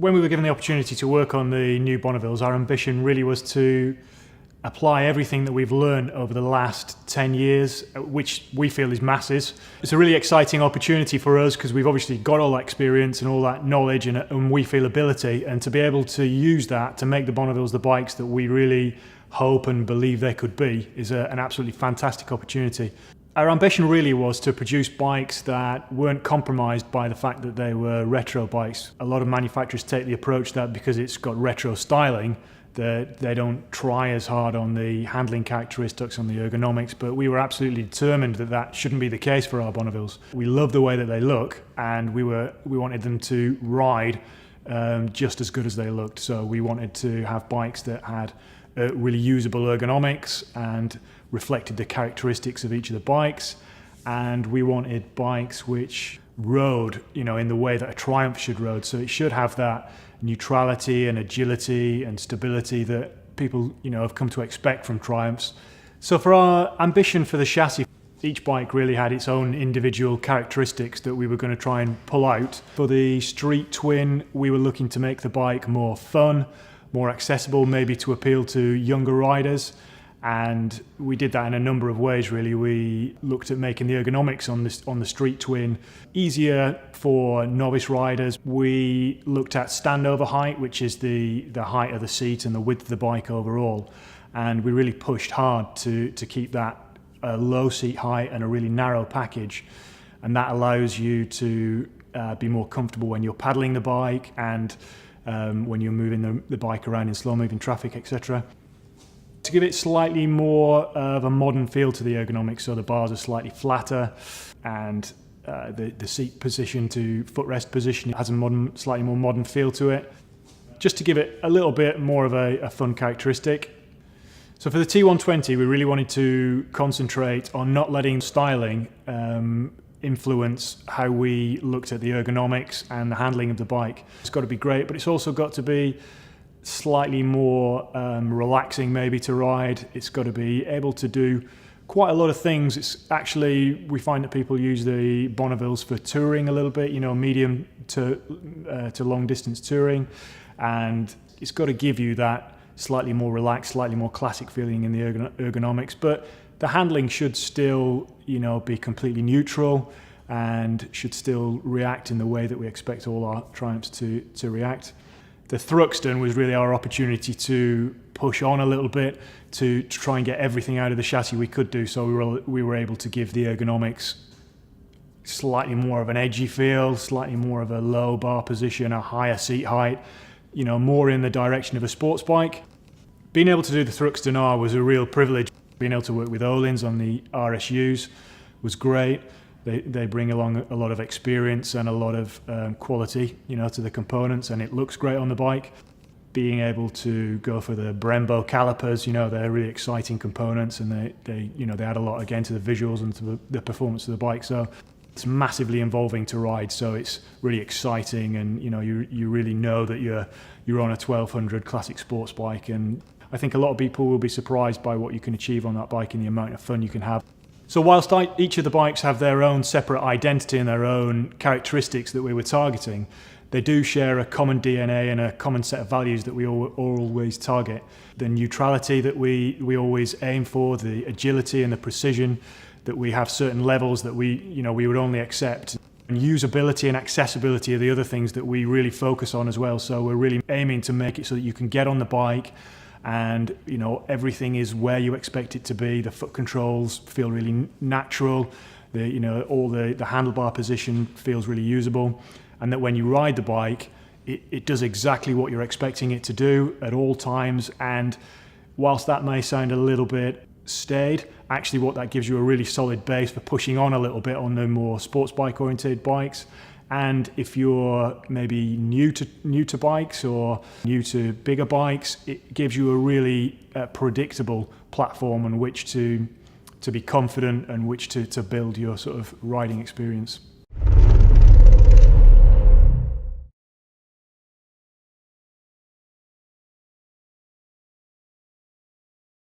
When we were given the opportunity to work on the new Bonnevilles, our ambition really was to apply everything that we've learned over the last 10 years, which we feel is massive. It's a really exciting opportunity for us because we've obviously got all that experience and all that knowledge and we feel ability, and to be able to use that to make the Bonnevilles the bikes that we really hope and believe they could be is an absolutely fantastic opportunity. Our ambition really was to produce bikes that weren't compromised by the fact that they were retro bikes. A lot of manufacturers take the approach that because it's got retro styling, that they don't try as hard on the handling characteristics, on the ergonomics, but we were absolutely determined that that shouldn't be the case for our Bonnevilles. We love the way that they look, and we wanted them to ride just as good as they looked. So we wanted to have bikes that had really usable ergonomics and reflected the characteristics of each of the bikes, and we wanted bikes which rode, in the way that a Triumph should rode. So it should have that neutrality and agility and stability that people, have come to expect from Triumphs. So for our ambition for the chassis, each bike really had its own individual characteristics that we were going to try and pull out. For the Street Twin, we were looking to make the bike more fun, more accessible, maybe to appeal to younger riders. And we did that in a number of ways, really. We looked at making the ergonomics on the Street Twin easier for novice riders. We looked at standover height, which is the height of the seat and the width of the bike overall. And we really pushed hard to keep that a low seat height and a really narrow package. And that allows you to be more comfortable when you're pedaling the bike and when you're moving the bike around in slow-moving traffic, etc. To give it slightly more of a modern feel to the ergonomics, so the bars are slightly flatter and the seat position to footrest position has a slightly more modern feel to it, just to give it a little bit more of a fun characteristic. So for the T120, we really wanted to concentrate on not letting styling influence how we looked at the ergonomics and the handling of the bike. It's got to be great, but it's also got to be slightly more relaxing maybe to ride. It's got to be able to do quite a lot of things. It's actually, we find that people use the Bonnevilles for touring a little bit, medium to long distance touring, and it's got to give you that slightly more relaxed, slightly more classic feeling in the ergonomics, but the handling should still, be completely neutral and should still react in the way that we expect all our Triumphs to react. The Thruxton was really our opportunity to push on a little bit to try and get everything out of the chassis we could do. So we were able to give the ergonomics slightly more of an edgy feel, slightly more of a low bar position, a higher seat height, more in the direction of a sports bike. Being able to do the Thruxton R was a real privilege. Being able to work with Öhlins on the RSUs was great. They bring along a lot of experience and a lot of quality, to the components, and it looks great on the bike. Being able to go for the Brembo calipers, they're really exciting components, and they add a lot again to the visuals and to the performance of the bike. So it's massively involving to ride. So it's really exciting, and you really know that you're on a 1200 classic sports bike. And I think a lot of people will be surprised by what you can achieve on that bike and the amount of fun you can have. So whilst each of the bikes have their own separate identity and their own characteristics that we were targeting, they do share a common DNA and a common set of values that we always target. The neutrality that we always aim for, the agility and the precision, that we have certain levels that we would only accept. And usability and accessibility are the other things that we really focus on as well. So we're really aiming to make it so that you can get on the bike and everything is where you expect it to be. The foot controls feel really natural. All the handlebar position feels really usable, and that when you ride the bike, it does exactly what you're expecting it to do at all times. And whilst that may sound a little bit staid, actually what that gives you a really solid base for pushing on a little bit on the more sports bike oriented bikes. And if you're maybe new to bikes or new to bigger bikes, it gives you a really predictable platform on which to be confident and which to build your sort of riding experience.